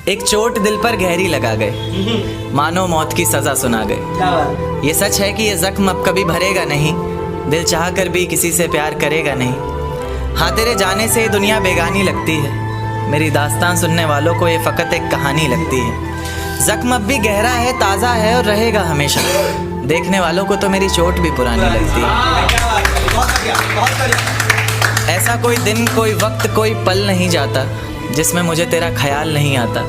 एक चोट दिल पर गहरी लगा गए, मानो मौत की सजा सुना गए। ये सच है कि ये जख्म अब कभी भरेगा नहीं, दिल चाह कर भी किसी से प्यार करेगा नहीं। हाँ, तेरे जाने से ये दुनिया बेगानी लगती है, मेरी दास्तान सुनने वालों को ये फ़कत एक कहानी लगती है। जख्म अब भी गहरा है, ताज़ा है और रहेगा हमेशा, देखने वालों को तो मेरी चोट भी पुरानी लगती है। ऐसा कोई दिन, कोई वक्त, कोई पल नहीं जाता जिसमें मुझे तेरा ख्याल नहीं आता।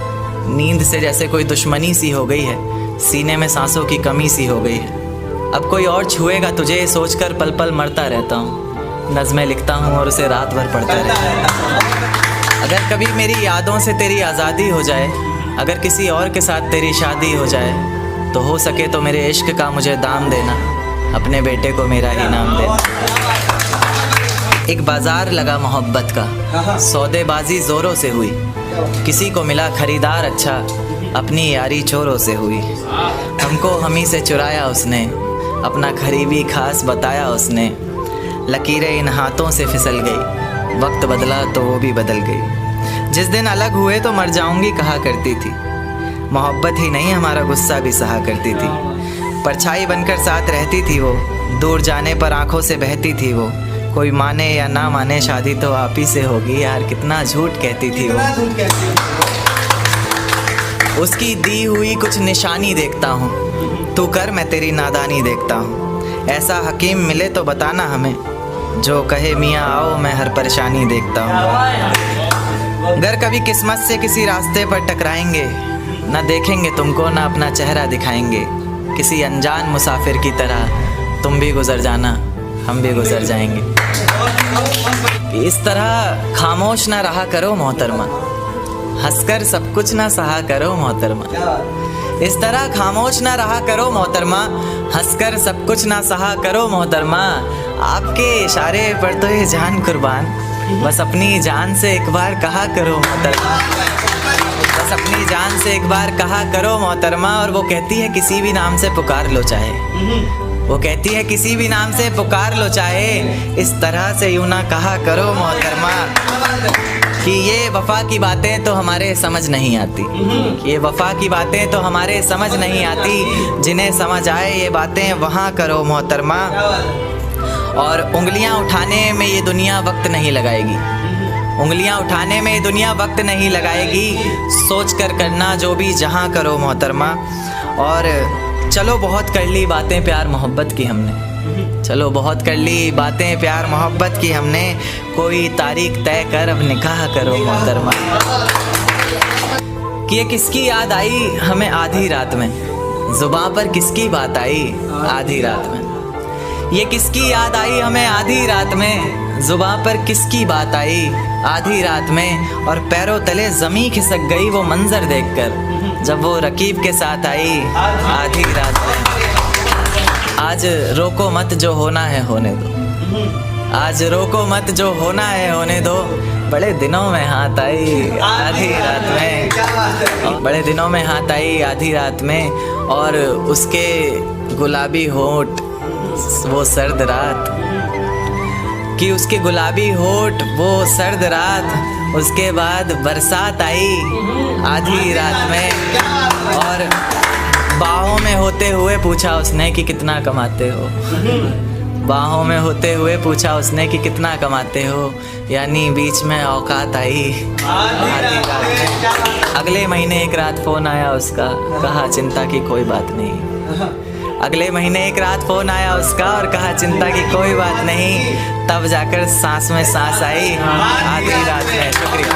नींद से जैसे कोई दुश्मनी सी हो गई है, सीने में सांसों की कमी सी हो गई है। अब कोई और छुएगा तुझे सोचकर पल पल मरता रहता हूँ, नज़में लिखता हूँ और उसे रात भर पढ़ता रहता हूँ। अगर कभी मेरी यादों से तेरी आज़ादी हो जाए, अगर किसी और के साथ तेरी शादी हो जाए, तो हो सके तो मेरे इश्क का मुझे दाम देना, अपने बेटे को मेरा ही नाम देना। एक बाजार लगा मोहब्बत का, सौदेबाजी ज़ोरों से हुई, किसी को मिला खरीदार अच्छा, अपनी यारी चोरों से हुई। हमको हमी से चुराया उसने, अपना करीबी खास बताया उसने। लकीरें इन हाथों से फिसल गई, वक्त बदला तो वो भी बदल गई। जिस दिन अलग हुए तो मर जाऊंगी कहा करती थी, मोहब्बत ही नहीं हमारा गुस्सा भी सहा करती थी। परछाई बनकर साथ रहती थी वो, दूर जाने पर आंखों से बहती थी वो। कोई माने या ना माने शादी तो आप ही से होगी, यार कितना झूठ कहती थी वो। उसकी दी हुई कुछ निशानी देखता हूँ, तू कर मैं तेरी नादानी देखता हूँ। ऐसा हकीम मिले तो बताना हमें, जो कहे मियाँ आओ मैं हर परेशानी देखता हूँ। अगर कभी किस्मत से किसी रास्ते पर टकराएंगे, ना देखेंगे तुमको ना अपना चेहरा दिखाएंगे। किसी अनजान मुसाफिर की तरह तुम भी गुजर जाना, हम भी गुजर जाएंगे। इस तरह खामोश ना रहा करो मोहतरमा, हंसकर सब कुछ ना सहा करो मोहतरमा। इस तरह खामोश ना रहा करो मोहतरमा, हंसकर सब कुछ ना सहा करो मोहतरमा। आपके इशारे पर तो ये जान कुर्बान, बस अपनी जान से एक बार कहा करो मोहतरमा, बस अपनी जान से एक बार कहा करो मोहतरमा। और वो कहती है किसी भी नाम से पुकार लो चाहे, वो कहती है किसी भी नाम से पुकार लो चाहे, इस तरह से यूं ना कहा करो मोहतरमा कि ये वफा की बातें तो हमारे समझ नहीं आती, ये वफा की बातें तो हमारे समझ नहीं आती। जिन्हें समझ आए ये बातें वहाँ करो मोहतरमा। और उंगलियाँ उठाने में ये दुनिया वक्त नहीं लगाएगी, उंगलियाँ उठाने में ये दुनिया वक्त नहीं लगाएगी। सोच कर करना जो भी जहाँ करो मोहतरमा। और चलो बहुत कर ली बातें प्यार मोहब्बत की हमने, चलो बहुत कर ली बातें प्यार मोहब्बत की हमने। कोई तारीख तय कर अब निकाह करो मोहतरमा। कि ये किसकी याद आई हमें आधी रात में, जुबां पर किसकी बात आई आधी रात में। ये किसकी याद आई हमें आधी रात में, जुबां पर किसकी बात आई आधी रात में। और पैरों तले ज़मीं खिसक गई वो मंजर देखकर, जब वो रकीब के साथ आई आधी रात में। आज रोको मत जो होना है होने दो, आज रोको मत जो होना है होने दो। बड़े दिनों में हाथ आई आधी रात में, बड़े दिनों में हाथ आई आधी रात में। और उसके गुलाबी होंठ वो सर्द रात, कि उसके गुलाबी होठ वो सर्द रात। उसके बाद बरसात आई आधी रात में, और बाहों में होते हुए पूछा उसने कि कितना कमाते हो, बाहों में होते हुए पूछा उसने कि कितना कमाते हो। यानी बीच में औकात आई आधी रात में। अगले महीने एक रात फ़ोन आया उसका, कहा चिंता की कोई बात नहीं। अगले महीने एक रात फ़ोन आया उसका और कहा चिंता की कोई बात नहीं। तब जाकर सांस में सांस आई आधी रात में। शुक्रिया।